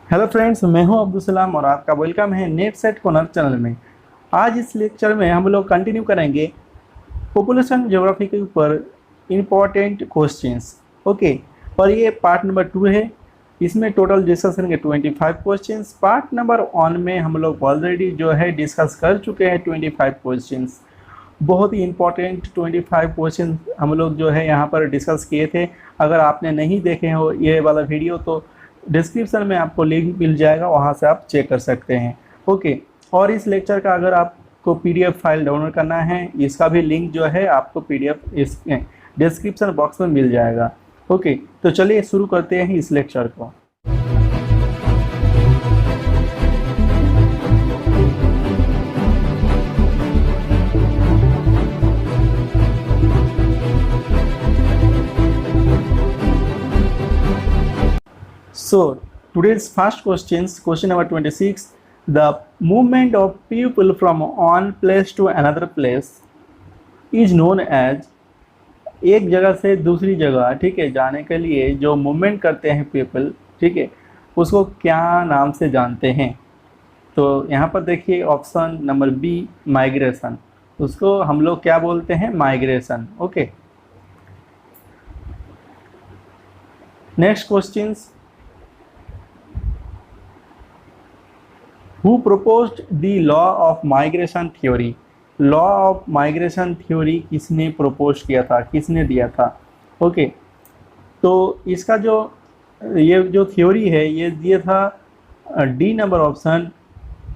Hello friends, मैं हूं अब्दुल सलाम और आपका वेलकम है नेट सेट कॉर्नर चैनल में। आज इस लेक्चर में हम लोग कंटिन्यू करेंगे पॉपुलेशन ज्योग्राफी के ऊपर इम्पोर्टेंट क्वेश्चंस। ओके, और ये पार्ट नंबर 2 है। इसमें टोटल डिस्कस करेंगे 25 क्वेश्चंस। पार्ट नंबर 1 में हम लोग ऑलरेडी जो है डिस्कस कर चुके हैं 25 क्वेश्चंस। बहुत ही इंपॉर्टेंट 25 क्वेश्चन हम लोग जो है यहाँ पर डिस्कस किए थे। अगर आपने नहीं देखे हो ये वाला वीडियो तो डिस्क्रिप्शन में आपको लिंक मिल जाएगा, वहाँ से आप चेक कर सकते हैं। ओके, और इस लेक्चर का अगर आपको पीडीएफ फाइल डाउनलोड करना है, इसका भी लिंक जो है आपको पीडीएफ इस डिस्क्रिप्शन बॉक्स में मिल जाएगा। ओके, तो चलिए शुरू करते हैं इस लेक्चर को। So today's first question number 26. The movement of people from one place to another place is known as, एक जगह से दूसरी जगह, ठीक है, जाने के लिए जो मूवमेंट करते हैं पीपल, ठीक है, उसको क्या नाम से जानते हैं? तो यहाँ पर देखिए ऑप्शन नंबर बी, माइग्रेशन। उसको हम लोग क्या बोलते हैं? Migration. Okay, next questions. Who proposed the law of migration theory? Law of migration theory किसने प्रपोज किया था, किसने दिया था? ओके, तो इसका ये जो थ्योरी है ये दिया था डी नंबर ऑप्शन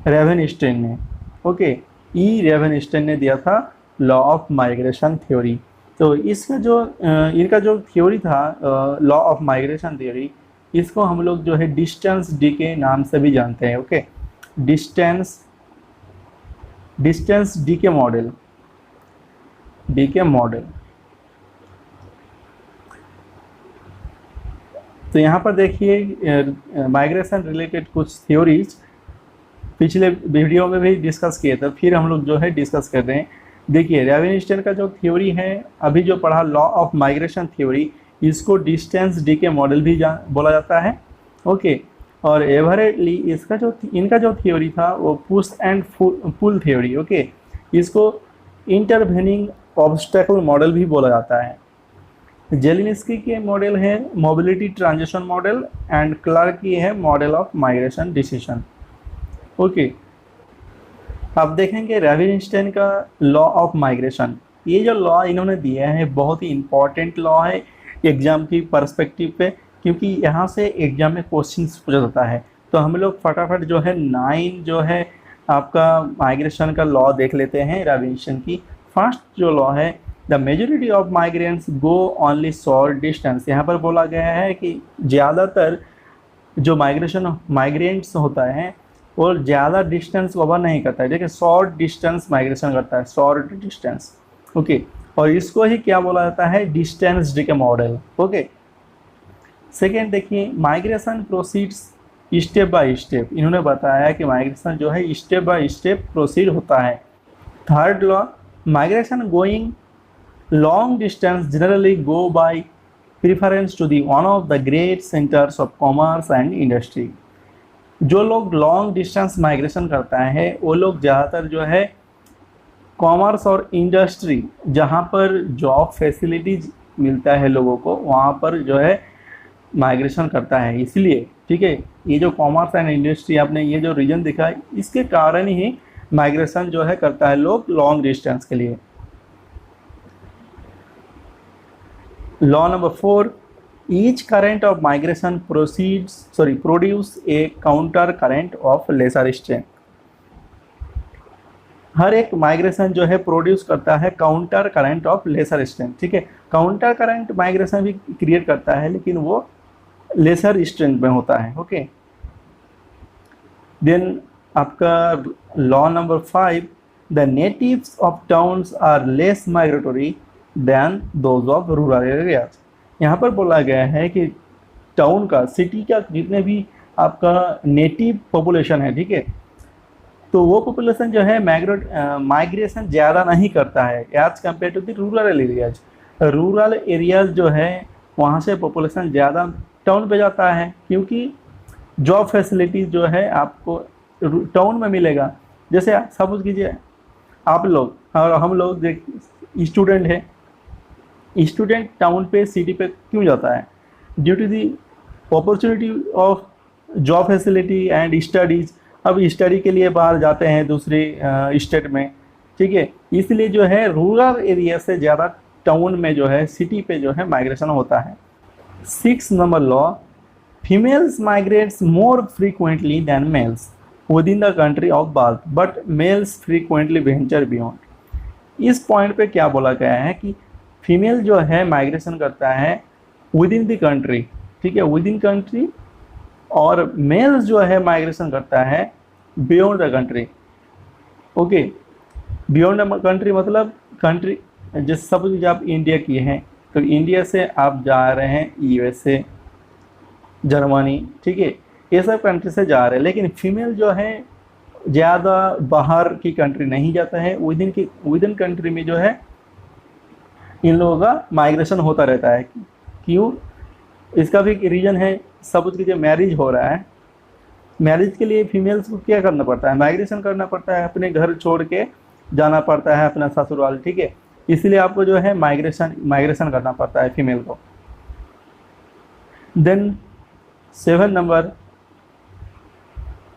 रेवेनस्टीन ने। ओके, ई रेवेनस्टीन ने दिया था लॉ ऑफ माइग्रेशन थ्योरी। तो इसका इनका जो थ्योरी था लॉ ऑफ माइग्रेशन थ्योरी, इसको हम लोग जो है डिस्टेंस डी के नाम से भी जानते हैं। ओके, डिस्टेंस डी के मॉडल, तो यहाँ पर देखिए माइग्रेशन रिलेटेड कुछ थ्योरीज पिछले वीडियो में भी डिस्कस किए थे, फिर हम लोग जो है डिस्कस कर रहे हैं। देखिए रेवेनस्टीन का जो थ्योरी है अभी जो पढ़ा लॉ ऑफ माइग्रेशन थ्योरी, इसको डिस्टेंस डी के मॉडल भी बोला जाता है। ओके, और एवरेटली इनका जो थ्योरी था वो push and pull theory. Okay, इसको इंटरवेनिंग ऑब्स्टेकल मॉडल भी बोला जाता है। जेलिंस्की के मॉडल है mobility transition model, and Clark की है model of migration decision. Okay, अब देखेंगे रेवेनस्टीन का लॉ ऑफ माइग्रेशन। ये जो लॉ इन्होंने दिया है बहुत ही इंपॉर्टेंट लॉ है एग्जाम की पर्सपेक्टिव पे, क्योंकि यहाँ से एग्जाम में क्वेश्चन पूछा जाता है। तो हम लोग फटाफट जो है 9 जो है आपका माइग्रेशन का लॉ देख लेते हैं रेवेनस्टीन की। फर्स्ट जो लॉ है, the majority of migrants go only short distance. यहाँ पर बोला गया है कि ज़्यादातर जो माइग्रेंट्स होता है वो ज़्यादा डिस्टेंस कवर नहीं करता है, देखिए शॉर्ट डिस्टेंस माइग्रेशन करता है, शॉर्ट डिस्टेंस। ओके, और इसको ही क्या बोला जाता है? डिस्टेंस डी के मॉडल। ओके, सेकेंड देखिए migration proceeds step by step. इन्होंने बताया कि माइग्रेशन जो है स्टेप बाय स्टेप प्रोसीड होता है। Third law, migration going long distance generally go by preference to the one of the great centres of commerce and industry. जो लोग long distance migration करता है वो लोग ज़्यादातर जो है कॉमर्स और इंडस्ट्री, जहाँ पर जॉब फैसिलिटीज मिलता है लोगों को, वहाँ पर जो है माइग्रेशन करता है। इसलिए ठीक है, ये जो कॉमर्स एंड इंडस्ट्री आपने ये जो रीजन दिखा है, इसके कारण ही माइग्रेशन जो है करता है लोग लॉन्ग डिस्टेंस के लिए। Law number 4, each current of migration produce a counter current of lesser strength. हर एक माइग्रेशन जो है प्रोड्यूस करता है counter current of lesser strength. ठीक है, काउंटर करंट माइग्रेशन भी क्रिएट करता है लेकिन वो लेसर स्ट्रेंथ में होता है। ओके, देन आपका law number 5, the natives of towns are less migratory than those of rural areas. यहाँ पर बोला गया है कि टाउन का, सिटी का जितने भी आपका नेटिव पॉपुलेशन है, ठीक है, तो वो पॉपुलेशन जो है माइग्रेशन ज़्यादा नहीं करता है as compare to the rural areas. Rural areas जो है वहाँ से पॉपुलेशन ज़्यादा टाउन पे जाता है, क्योंकि जॉब फैसिलिटीज जो है आपको टाउन में मिलेगा। जैसे सपोज कीजिए आप लोग और हम लोग स्टूडेंट हैं, स्टूडेंट टाउन पे सिटी पे क्यों जाता है? Due to the opportunity of job facility and studies. अब स्टडी के लिए बाहर जाते हैं दूसरी स्टेट में, ठीक है, इसलिए जो है रूरल एरिया से ज़्यादा टाउन में जो है सिटी पे जो है माइग्रेशन होता है। 6 number law, females migrates more frequently than males within the country of birth but males frequently venture beyond. इस पॉइंट पे क्या बोला गया है कि फीमेल जो है माइग्रेशन करता है विद इन द कंट्री, ठीक है, विद इन कंट्री, और मेल्स जो है माइग्रेशन करता है beyond the country. Okay, beyond the country मतलब कंट्री, जैसे सपोज आप इंडिया की हैं तो इंडिया से आप जा रहे हैं यूएसए, जर्मनी, ठीक है, ये सब कंट्री से जा रहे हैं, लेकिन फीमेल जो है ज़्यादा बाहर की कंट्री नहीं जाता है, विद इन कंट्री में जो है इन लोगों का माइग्रेशन होता रहता है। क्यों? इसका भी एक रीज़न है। सपोज कीजिए मैरिज हो रहा है, मैरिज के लिए फीमेल्स को क्या करना पड़ता है? माइग्रेशन करना पड़ता है, अपने घर छोड़ के जाना पड़ता है अपना ससुराल, ठीक है, इसलिए आपको जो है माइग्रेशन करना पड़ता है फीमेल को। Then 7 number,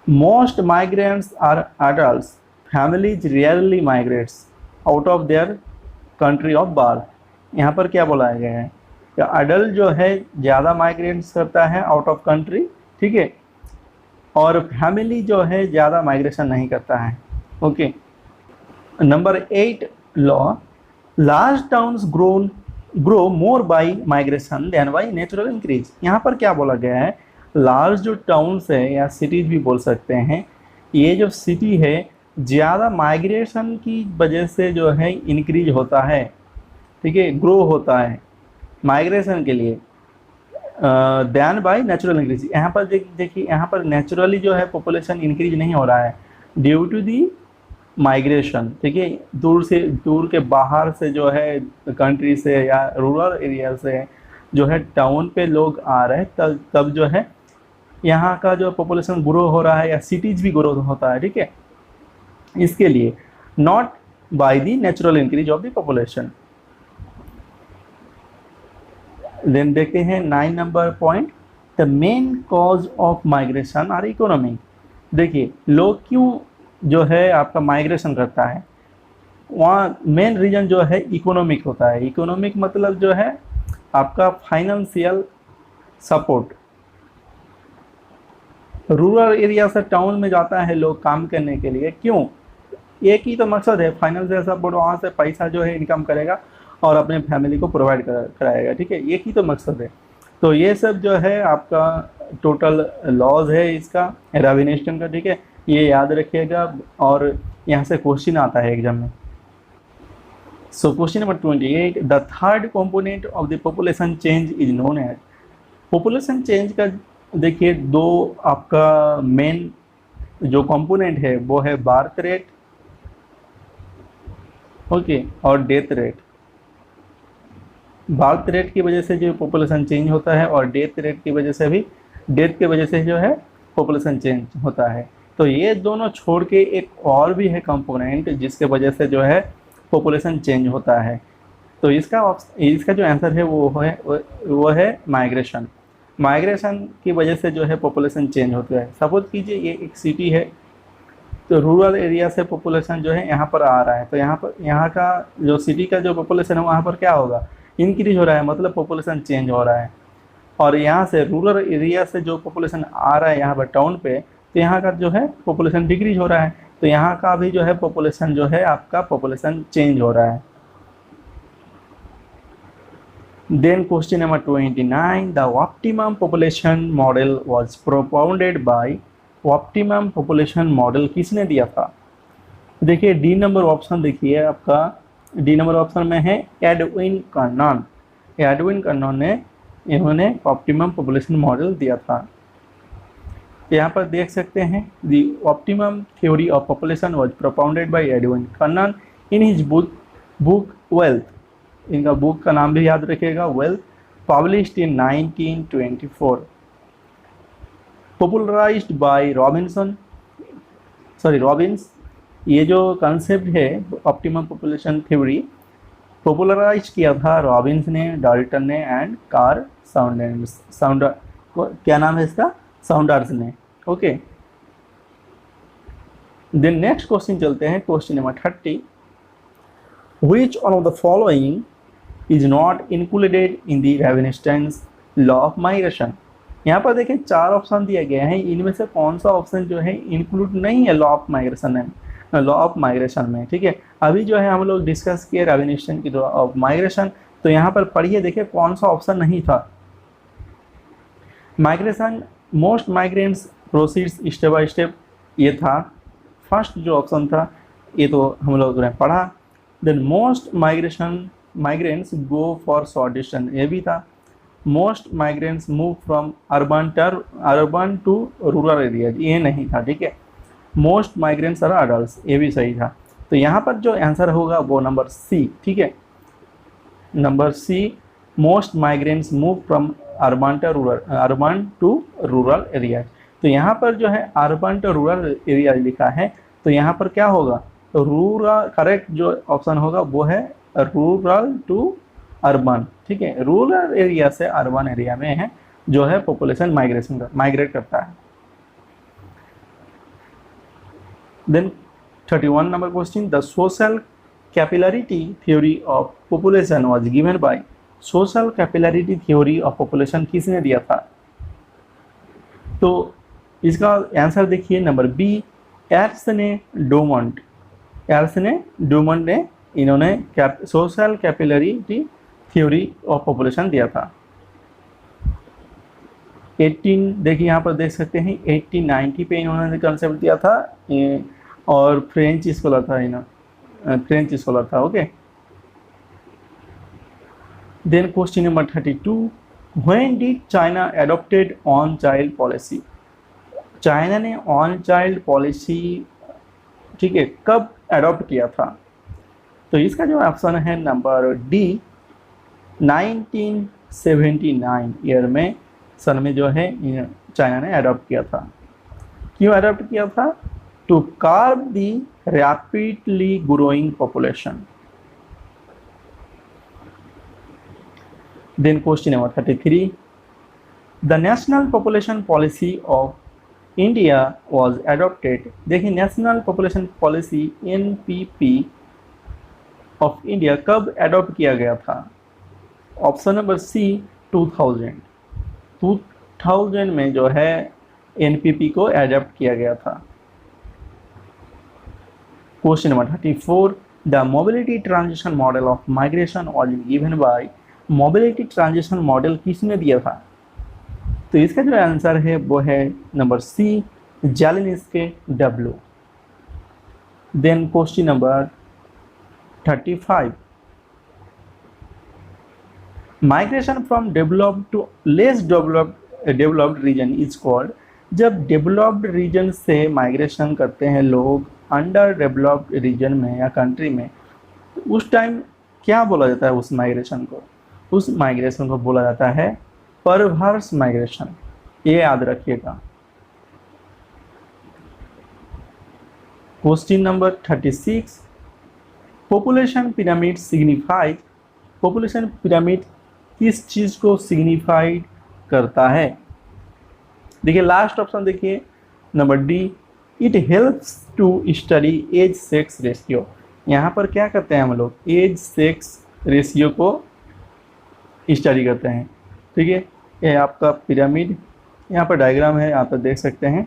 most migrants are adults, families rarely migrates out of their country of birth. यहाँ पर क्या बोला गया है? अडल्ट जो है ज़्यादा माइग्रेट्स करता है आउट ऑफ कंट्री, ठीक है, और फैमिली जो है ज़्यादा माइग्रेशन नहीं करता है। Okay, number 8 law, large towns grow more by migration than by natural increase. यहाँ पर क्या बोला गया है? लार्ज जो टाउन्स है या सिटीज़ भी बोल सकते हैं, ये जो सिटी है ज़्यादा माइग्रेशन की वजह से जो है इंक्रीज होता है, ठीक है, ग्रो होता है माइग्रेशन के लिए देन बाय नेचुरल इंक्रीज। यहाँ पर देखिए यहाँ पर नेचुरली जो है पॉपुलेशन इंक्रीज नहीं हो रहा है ड्यू टू दी माइग्रेशन, ठीक है, दूर के बाहर से जो है कंट्री से या रूरल एरिया से जो है टाउन पे लोग आ रहे हैं, तब जो है यहाँ का जो पॉपुलेशन ग्रो हो रहा है या सिटीज़ भी ग्रो होता है, ठीक है, इसके लिए, not by the natural increase of the population. Then देखते हैं 9 number point, the main cause of migration are economic. देखिए लोग क्यों जो है आपका माइग्रेशन करता है, वहाँ मेन रीजन जो है इकोनॉमिक होता है। इकोनॉमिक मतलब जो है आपका फाइनेंशियल सपोर्ट। रूरल एरिया से टाउन में जाता है लोग काम करने के लिए, क्यों? एक ही तो मकसद है, फाइनेंशियल सपोर्ट, वहाँ से पैसा जो है इनकम करेगा और अपने फैमिली को प्रोवाइड कराएगा, ठीक है, एक ही तो मकसद है। तो ये सब जो है आपका टोटल लॉज है इसका राविनेशन का, ठीक है, ये याद रखिएगा और यहाँ से क्वेश्चन आता है एग्जाम में। So question number 28, the third component of the population change is known as. Population change का देखिए दो आपका मेन जो कंपोनेंट है वो है बर्थ रेट, ओके, और डेथ रेट। बर्थ रेट की वजह से जो पॉपुलेशन चेंज होता है और डेथ रेट की वजह से भी, डेथ की वजह से जो है पॉपुलेशन चेंज होता है। तो ये दोनों छोड़ के एक और भी है कंपोनेंट जिसके वजह से जो है पॉपुलेशन चेंज होता है। तो इसका जो आंसर है वो है माइग्रेशन। माइग्रेशन की वजह से जो है पॉपुलेशन चेंज होता है। सपोज कीजिए ये एक सिटी है, तो रूरल एरिया से पॉपुलेशन जो है यहाँ पर आ रहा है, तो यहाँ का जो सिटी का जो पॉपुलेशन है वहाँ पर क्या होगा? इंक्रीज हो रहा है, मतलब पॉपुलेशन चेंज हो रहा है। और यहाँ से रूरल एरिया से जो पॉपुलेशन आ रहा है यहाँ पर टाउन पे, तो यहाँ का जो है पॉपुलेशन डिक्रीज हो रहा है, तो यहाँ का भी जो है पॉपुलेशन जो है आपका पॉपुलेशन चेंज हो रहा है। Then question number 29, the optimum population model was propounded by. Optimum population model किसने दिया था? देखिए डी नंबर ऑप्शन, देखिए आपका डी नंबर ऑप्शन में है एडविन कर्नन। एडविन कर्नन ने इन्होंने ऑप्टिमम पॉपुलेशन मॉडल दिया था। यहाँ पर देख सकते हैं the optimum theory of population was propounded by Edwin Cannan in his book Wealth. इनका बुक का नाम भी याद रखिएगा, Wealth, published in 1924। Popularised by Robbins. ये जो कंसेप्ट है ऑप्टिमम पॉपुलेशन थ्योरी पॉपुलराइज किया था रॉबिन्स ने, डाल्टन ने एंड कार्ल साउंडर, क्या नाम है इसका, साउंडर्स ने। ओके, देन नेक्स्ट क्वेश्चन चलते हैं, question number 30। Which one of the following is not included in the Ravenstein's law of migration. यहाँ पर देखें 4 ऑप्शन दिए गए हैं, इनमें से कौन सा ऑप्शन जो है इंक्लूड नहीं है लॉ ऑफ माइग्रेशन में। ठीक है, अभी जो है हम लोग डिस्कस किए रेवेनिस्टेंस की लॉ ऑफ माइग्रेशन, तो यहाँ पर पढ़िए, देखिए कौन सा ऑप्शन नहीं था। Migration, most migrants proceeds step by step, ये था फर्स्ट जो ऑप्शन था, ये तो हम लोग ने पढ़ा। Then most migrants go for short distance, ये भी था। Most migrants move from urban to rural areas, ये नहीं था। ठीक है, मोस्ट माइग्रेंट्स आर अडल्ट्स, ये भी सही था। तो यहाँ पर जो आंसर होगा वो नंबर सी। ठीक है, number C, most migrants move from urban to rural areas. तो यहाँ पर जो है अर्बन टू रूरल एरिया लिखा है, तो यहाँ पर क्या होगा, रूरल, करेक्ट जो ऑप्शन होगा वो है रूरल टू अर्बन। ठीक है, रूरल एरिया से अर्बन एरिया में है जो है पॉपुलेशन माइग्रेट करता है। Then 31 number question, the social capillarity theory of population was given by. Social capillarity theory of population किसने दिया था? तो इसका आंसर देखिए नंबर बी, एर्सने डोमंट ने इन्होंने social capillarity theory of population दिया था। 18 देखिए यहाँ पर देख सकते हैं 1890 पे इन्होंने कंसेप्ट दिया था, और फ्रेंच स्कॉलर था okay. Then question number 32, when did China adopted one child policy. China ने ऑन चाइल्ड पॉलिसी, ठीक है, कब एडॉप्ट किया था? तो इसका जो ऑप्शन है नंबर डी, 1979 ईयर में, सन में जो है चाइना ने एडॉप्ट किया था। क्यों एडॉप्ट किया था? To curb the rapidly growing population. Then question number 33, the national population policy of India was adopted. देखिए national population policy NPP of India कब एडॉप्ट किया गया था? ऑप्शन नंबर सी, 2000 में जो है NPP को एडॉप्ट किया गया था। Question number 34, the mobility transition model of migration was given bye. Mobility transition model किसने दिया था? तो इसका जो आंसर है वो है number C, Zelinsky W। Then question number 35, migration from developed to less developed region is called. जब डेवलप्ड रीजन से माइग्रेशन करते हैं लोग अंडर डेवलप्ड रीजन में या कंट्री में, तो उस टाइम क्या बोला जाता है उस माइग्रेशन को? उस माइग्रेशन को बोला जाता है परवर्स माइग्रेशन, ये याद रखिएगा। Question number 36, population pyramid signified. Population pyramid किस चीज़ को सिग्निफाइड करता है? देखिए लास्ट ऑप्शन देखिए number D, it helps to study age sex ratio. यहाँ पर क्या करते हैं हम लोग? एज सेक्स रेशियो को स्टडी करते हैं। ठीक है, ये आपका पिरामिड, यहाँ पर डायग्राम है, यहाँ पर देख सकते हैं,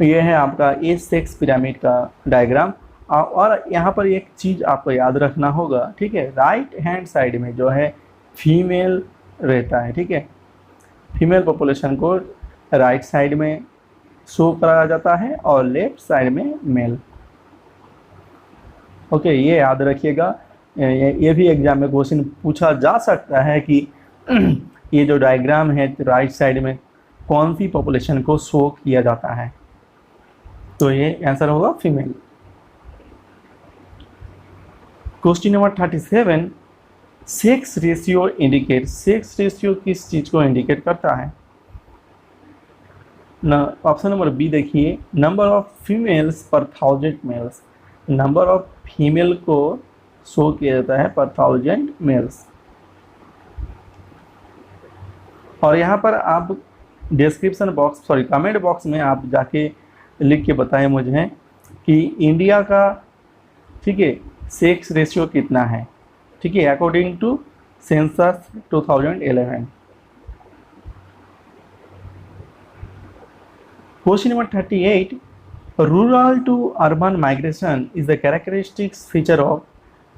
ये है आपका एज सेक्स पिरामिड का डायग्राम। और यहाँ पर एक चीज़ आपको याद रखना होगा, ठीक है, राइट हैंड साइड में जो है फीमेल रहता है। ठीक है, फीमेल पॉपुलेशन को राइट साइड में शो करा जाता है और लेफ्ट साइड में मेल। ओके, ये याद रखिएगा, ये भी एग्जाम में क्वेश्चन पूछा जा सकता है कि ये जो डायग्राम है राइट साइड में कौन सी पॉपुलेशन को शो किया जाता है? तो ये आंसर होगा female. Question number 37, sex ratio indicate. Sex ratio किस चीज़ को इंडिकेट करता है? ऑप्शन नंबर बी देखिए, नंबर ऑफ फीमेल्स पर 1000 मेल्स, नंबर ऑफ फीमेल को शो किया जाता है पर 1000 मेल्स। और यहाँ पर आप description box sorry comment box में आप जाके लिख के बताएं मुझे कि इंडिया का, ठीक है, सेक्स रेशियो कितना है, ठीक है, according to census 2011। Question number 38, rural to urban migration is the characteristics feature of,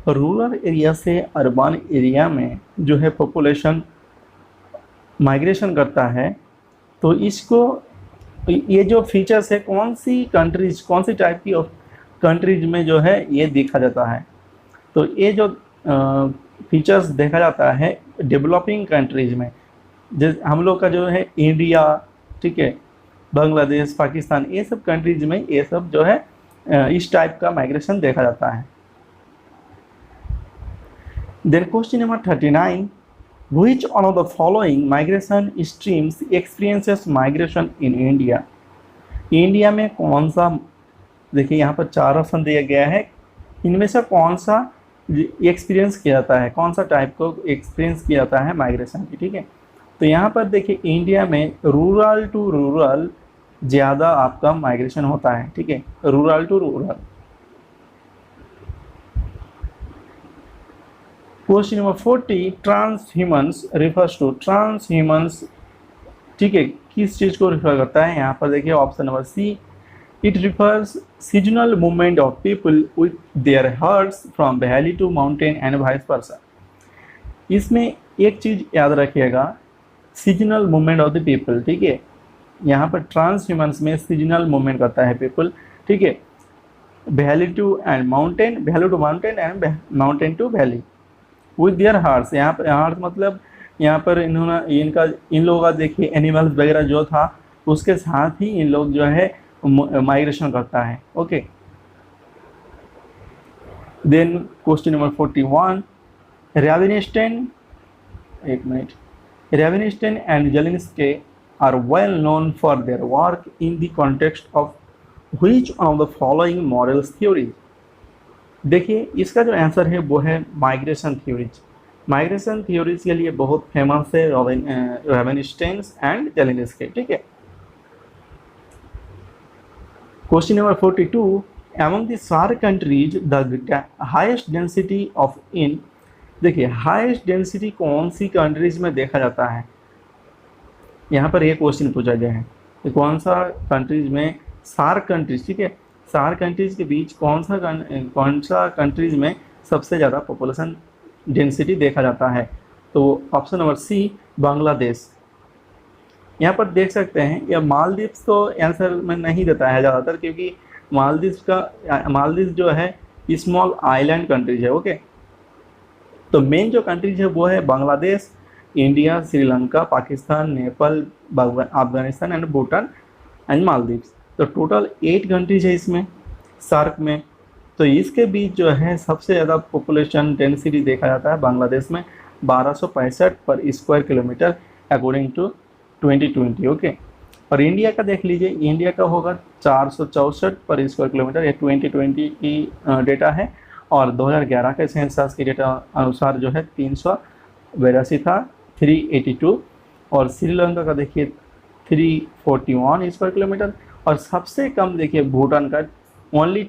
rural area से अर्बन एरिया में जो है पॉपुलेशन माइग्रेशन करता है, तो इसको ये जो फीचर्स है कौन सी कंट्रीज, कौन सी टाइप की कंट्रीज में जो है ये देखा जाता है। तो ये जो फीचर्स देखा जाता है डेवलपिंग कंट्रीज में, जैसे हम लोग का जो है इंडिया, ठीक है, बांग्लादेश, पाकिस्तान, ये सब कंट्रीज में ये सब जो है इस टाइप का माइग्रेशन देखा जाता है। Then question number 39, which one of the following migration streams experiences migration in India? India में कौन सा, देखिए यहाँ पर 4 ऑप्शन दिया गया है, इनमें से कौन सा एक्सपीरियंस किया जाता है, कौन सा टाइप को एक्सपीरियंस किया जाता है माइग्रेशन की, ठीक है। तो यहाँ पर देखिए इंडिया में रूरल टू रूरल ज़्यादा आपका माइग्रेशन होता है, ठीक है, rural to rural. Question number 40, transhumance refers to, transhumance, ठीक है, किस चीज़ को रिफर करता है। यहाँ पर देखिए option number C, it refers seasonal movement of people with their herds from valley to mountain and vice versa. इसमें एक चीज़ याद रखिएगा, seasonal movement of the people, ठीक है, यहाँ पर ट्रांसह्यूमन्स में सीजनल मूवमेंट करता है पीपल, ठीक है, valley to and mountain, valley to mountain and mountain to valley with their herds. यहाँ पर हार्ट मतलब यहाँ पर इन्होंने इन लोगों का देखिए एनिमल्स वगैरह जो था उसके साथ ही इन लोग जो है माइग्रेशन करता है। Okay, then question number 41, Ravenstein, एक मिनट, Ravenstein and Zelinsky are well known for their work in the context of which of the following models theories. देखिए इसका जो आंसर है वो है माइग्रेशन थ्योरीज। माइग्रेशन थ्योरीज के लिए बहुत फेमस है रेविनिस्टेन एंड जेलिंस्के, ठीक है। Question number 42, among the SAARC countries the highest density of in, देखिए हाईएस्ट डेंसिटी कौन सी कंट्रीज में देखा जाता है, यहाँ पर एक क्वेश्चन पूछा गया है कि कौन सा कंट्रीज में, सार्क कंट्रीज, ठीक है, सार्क कंट्रीज के बीच कौन सा कंट्रीज में सबसे ज़्यादा पॉपुलेशन डेंसिटी देखा जाता है। तो ऑप्शन नंबर सी, बांग्लादेश। यहाँ पर देख सकते हैं या मालदीव्स तो आंसर में नहीं देता है ज़्यादातर, क्योंकि मालदीव्स जो है स्मॉल आइलैंड कंट्रीज है। ओके, तो मेन जो कंट्रीज है वो है Bangladesh, India, Sri Lanka, Pakistan, Nepal, Afghanistan and Bhutan and Maldives. तो टोटल 8 कंट्रीज है इसमें सार्क में। तो इसके बीच जो है सबसे ज़्यादा पॉपुलेशन डेंसिटी देखा जाता है बांग्लादेश में, 1265 पर स्क्वायर किलोमीटर अकॉर्डिंग टू 2020। ओके, और इंडिया का देख लीजिए, इंडिया का होगा 464 पर स्क्वायर किलोमीटर, ये 2020 की डेटा है, और 2011 के सेंसस की डेटा अनुसार जो है 382 था, 382। और श्रीलंका का देखिए 341 स्क्वायर किलोमीटर, और सबसे कम देखिए भूटान का ओनली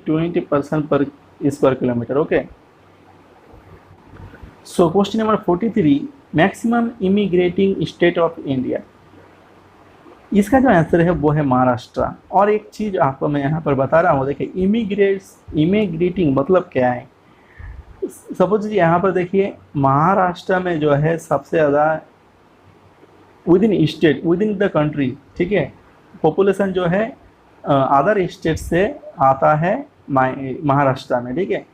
20% पर square kilometre. Okay, so question number 43, maximum immigrating state of India. इसका जो आंसर है वो है महाराष्ट्र। और एक चीज़ आपको मैं यहाँ पर बता रहा हूँ, देखिए इमिग्रेटिंग मतलब क्या है। सपोज यहाँ पर देखिए महाराष्ट्र में जो है सबसे ज़्यादा within state, within the country, ठीक है, पॉपुलेशन जो है अदर स्टेट से आता है महाराष्ट्र में, ठीक है।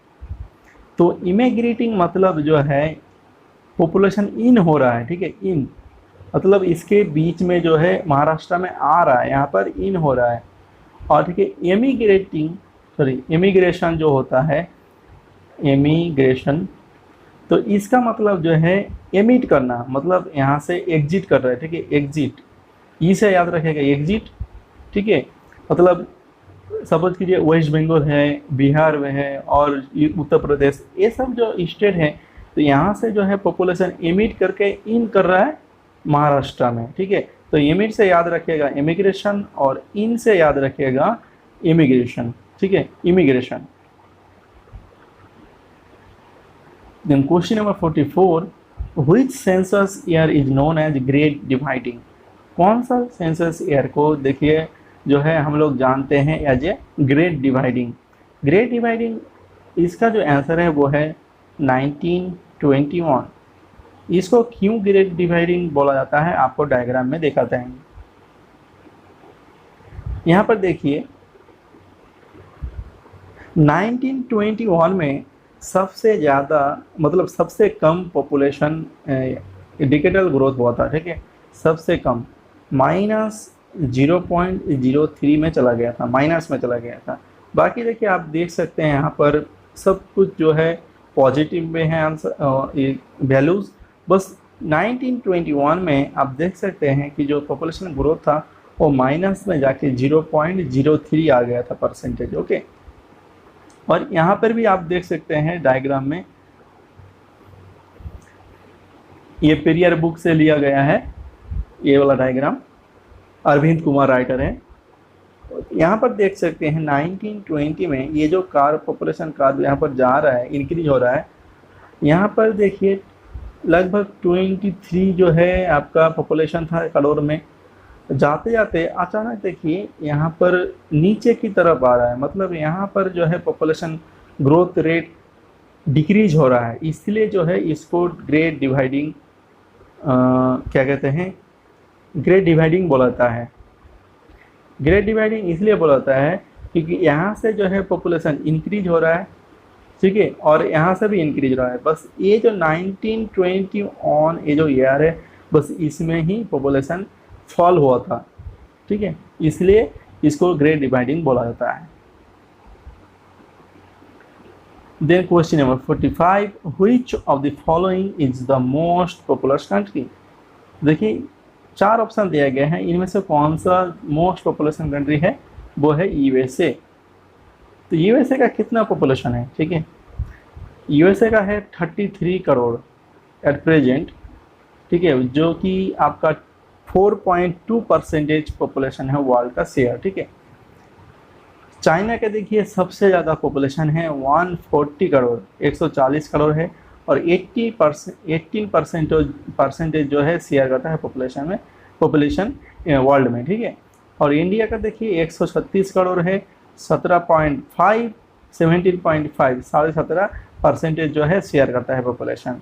तो इमिग्रेटिंग मतलब जो है पॉपुलेशन इन हो रहा है, ठीक है, इन मतलब इसके बीच में जो है महाराष्ट्र में आ रहा है, यहाँ पर इन हो रहा है। और ठीक है, इमिग्रेशन जो होता है, इमिग्रेशन, तो इसका मतलब जो है एमिट करना, मतलब यहाँ से एग्जिट कर रहा है, ठीक है, एग्जिट, ई से याद रखेगा एग्जिट, ठीक है। मतलब सपोज कीजिए वेस्ट बंगाल है, बिहार में है और उत्तर प्रदेश, ये सब जो स्टेट है, तो यहाँ से जो है पॉपुलेशन इमिट करके इन कर रहा है महाराष्ट्र में, ठीक है। तो इमिट से याद रखिएगा इमिग्रेशन और इन से याद रखिएगा इमिग्रेशन, ठीक है, immigration. Then question number 44, which census year is known as great dividing. कौन सा सेंसस ईयर को देखिए जो है हम लोग जानते हैं as a great dividing. Great dividing इसका जो आंसर है वो है 1921। इसको क्यों ग्रेट डिवाइडिंग बोला जाता है आपको डायग्राम में दिखाते हैं। यहाँ पर देखिए 1921 में सबसे ज़्यादा मतलब सबसे कम पॉपुलेशन डिकेटल ग्रोथ हुआ था, ठीक है, सबसे कम -0.03 में चला गया था, माइनस में चला गया था। बाकी देखिए आप देख सकते हैं यहाँ पर सब कुछ जो है पॉजिटिव में है आंसर वैल्यूज़। बस 1921 में आप देख सकते हैं कि जो पॉपुलेशन ग्रोथ था वो माइनस में जाके 0.03 आ गया था परसेंटेज, ओके। और यहाँ पर भी आप देख सकते हैं डायग्राम में, ये पेरियर बुक से लिया गया है ये वाला डायग्राम, अरविंद कुमार राइटर है। यहाँ पर देख सकते हैं 1920 में ये जो पॉपुलेशन कार यहाँ पर जा रहा है, इंक्रीज हो रहा है। यहाँ पर देखिए लगभग 23 जो है आपका पॉपुलेशन था करोड़ में, जाते जाते अचानक देखिए यहाँ पर नीचे की तरफ आ रहा है, मतलब यहाँ पर जो है पॉपुलेशन ग्रोथ रेट डिक्रीज हो रहा है। इसलिए जो है इसको ग्रेट डिवाइडिंग क्या कहते हैं, ग्रेट डिवाइडिंग बोला जाता है। ग्रेट डिवाइडिंग इसलिए बोला जाता है क्योंकि यहाँ से जो है पॉपुलेशन इंक्रीज हो रहा है, ठीक है, और यहाँ से भी इंक्रीज हो रहा है। बस ये जो 1920 ऑन ये जो ईयर है, बस इसमें ही पॉपुलेशन फॉल हुआ था, ठीक है, इसलिए इसको ग्रेट डिवाइडिंग बोला जाता है। Then question number 45, which of the following is the most populous country. देखिए 4 ऑप्शन दिया गया है, इनमें से कौन सा मोस्ट पॉपुलेशन कंट्री है, वो है यूएसए। तो यूएसए का कितना पॉपुलेशन है, ठीक है, यूएसए का है 33 करोड़ एट प्रेजेंट, ठीक है, जो कि आपका 4.2% पॉपुलेशन है वर्ल्ड का शेयर, ठीक है। चाइना के देखिए सबसे ज़्यादा पॉपुलेशन है 140 करोड़, 140 करोड़ है, और 18% परसेंटेज जो है शेयर करता है पॉपुलेशन वर्ल्ड में, ठीक है। और इंडिया का देखिए 136 करोड़ है, 17.5 17.5 17.5% जो है शेयर करता है पॉपुलेशन।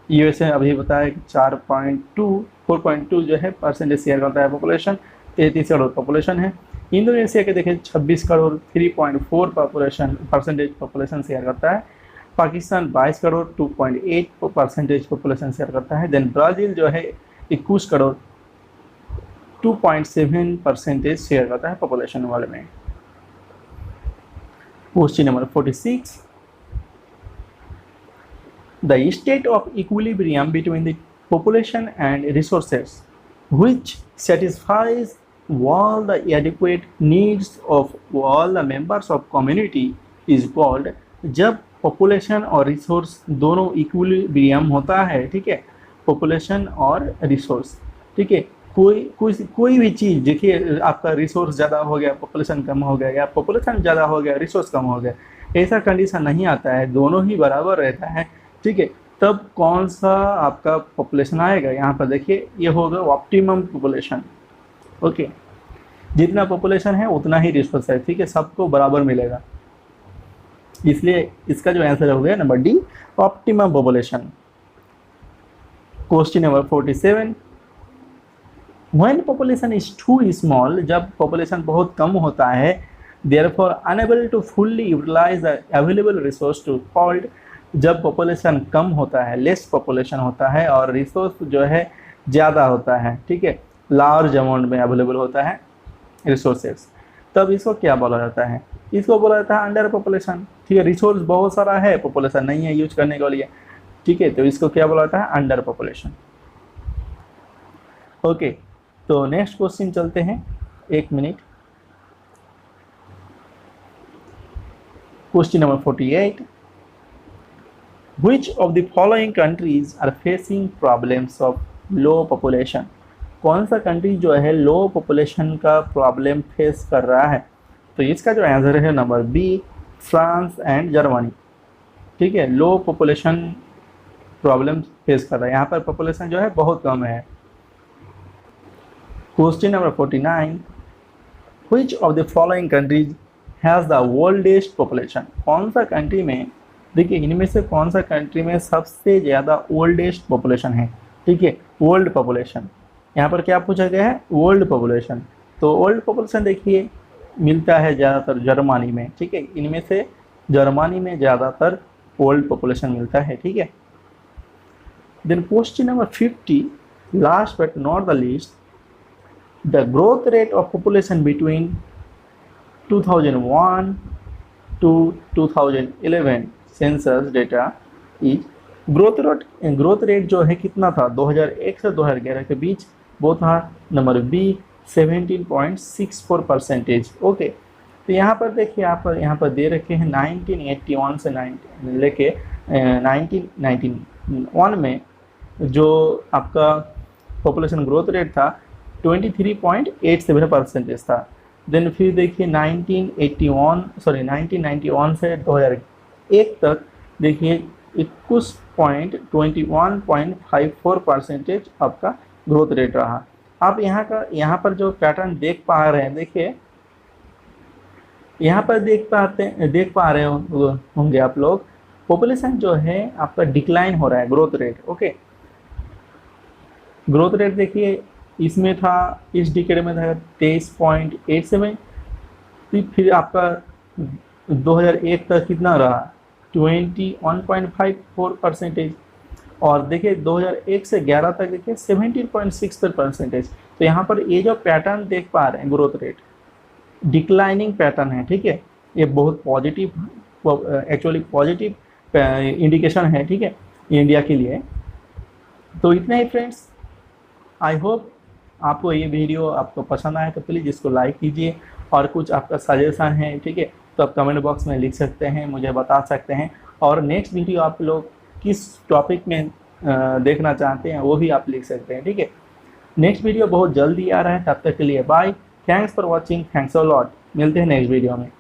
यूएसए अभी बताया कि 4.2 जो है परसेंटेज शेयर करता है पॉपुलेशन, 33 करोड़ पॉपुलेशन है। इंडोनेशिया के देखें 26 करोड़ 3.4 परसेंटेज पॉपुलेशन शेयर करता है। पाकिस्तान 22 करोड़ 2.8% पॉपुलेशन शेयर करता है। देन ब्राज़ील जो है 21 करोड़ 2.7% शेयर करता है पॉपुलेशन वर्ल्ड में। Question number 46, the state of equilibrium between the population and resources which satisfies all the adequate needs of all the members of community is called। जब population और resource दोनों equilibrium होता है, ठीक है, पॉपुलेशन और resource, ठीक है, कोई भी चीज़ देखिए आपका रिसोर्स ज़्यादा हो गया पॉपुलेशन कम हो गया, या पॉपुलेशन ज़्यादा हो गया रिसोर्स कम हो गया, ऐसा कंडीशन नहीं आता है, दोनों ही बराबर रहता है, ठीक है। तब कौन सा आपका पॉपुलेशन आएगा, यहाँ पर देखिए ये होगा ऑप्टिमम पॉपुलेशन, ओके, जितना पॉपुलेशन है उतना ही रिसोर्स है, ठीक है, सबको बराबर मिलेगा, इसलिए इसका जो आंसर हो गया number D, optimum population. Question number 47, when population is too small, जब पॉपुलेशन बहुत कम होता है, therefore unable to fully utilise the available resource to called. जब पॉपुलेशन कम होता है, लेस पॉपुलेशन होता है और रिसोर्स जो है ज़्यादा होता है, ठीक है, लार्ज अमाउंट में अवेलेबल होता है रिसोर्सेस, तब इसको क्या बोला जाता है, इसको बोला जाता है अंडर पॉपुलेशन, ठीक है। रिसोर्स बहुत सारा है, पॉपुलेशन नहीं है यूज करने के लिए, ठीक है, तो इसको क्या बोला जाता है, अंडर पॉपुलेशन, ओके। तो नेक्स्ट क्वेश्चन चलते हैं, 1 minute. Question number 48, Which of the following countries are facing problems of low population? कौन सा कंट्री जो है लो पॉपुलेशन का प्रॉब्लम फेस कर रहा है? तो इसका जो आंसर है number B, France and Germany. ठीक है, लो पॉपुलेशन प्रॉब्लम फेस कर रहा है, यहाँ पर पॉपुलेशन जो है बहुत कम है। Question number 49, Which of the following countries has the oldest population? कौन सा कंट्री में, देखिए इनमें से कौन सा कंट्री में सबसे ज़्यादा ओल्डेस्ट पॉपुलेशन है? ठीक है, ओल्ड पॉपुलेशन, यहाँ पर क्या पूछा गया है? Old population. तो ओल्ड पॉपुलेशन देखिए मिलता है ज़्यादातर जर्मनी में। ठीक है, इनमें से जर्मनी में ज़्यादातर ओल्ड पॉपुलेशन मिलता है। ठीक है, then question number 50, last but not the least, the growth rate of population between 2001 to 2011 census data is, growth rate जो है कितना था 2001 से 2011 के बीच? वो था नंबर बी 17.64%। ओके, तो यहाँ पर देखिए यहाँ पर दे रखे हैं 1981 से लेके 1991 में जो आपका पॉपुलेशन ग्रोथ रेट था 23.87% था। देन फिर देखिए 1991 से 2001 तक देखिए 21.51.54% आपका ग्रोथ रेट रहा। आप यहाँ पर जो पैटर्न देख पा रहे हैं, देखिए यहाँ पर देख पा रहे होंगे आप लोग, पॉपुलेशन जो है आपका डिक्लाइन हो रहा है, growth rate. Okay, growth rate देखिए इसमें था, इस डिकेड में था 23.87, फिर आपका 2001 तक कितना रहा 21.54%, और देखिए 2001 से 11 तक देखिए 17.64%। तो यहाँ पर ये जो पैटर्न देख पा रहे हैं ग्रोथ रेट डिक्लाइनिंग पैटर्न है। ठीक है, ये बहुत पॉजिटिव, एक्चुअली पॉजिटिव इंडिकेशन है। ठीक है, इंडिया के लिए। तो इतना ही फ्रेंड्स, आई होप आपको ये वीडियो आपको पसंद आया, तो प्लीज़ इसको लाइक कीजिए, और कुछ आपका सजेशन है, ठीक है, तो आप कमेंट बॉक्स में लिख सकते हैं, मुझे बता सकते हैं। और नेक्स्ट वीडियो आप लोग किस टॉपिक में देखना चाहते हैं वो भी आप लिख सकते हैं। ठीक है, नेक्स्ट वीडियो बहुत जल्दी आ रहा है, तब तक के लिए bye, thanks for watching, thanks a lot, मिलते हैं नेक्स्ट वीडियो में।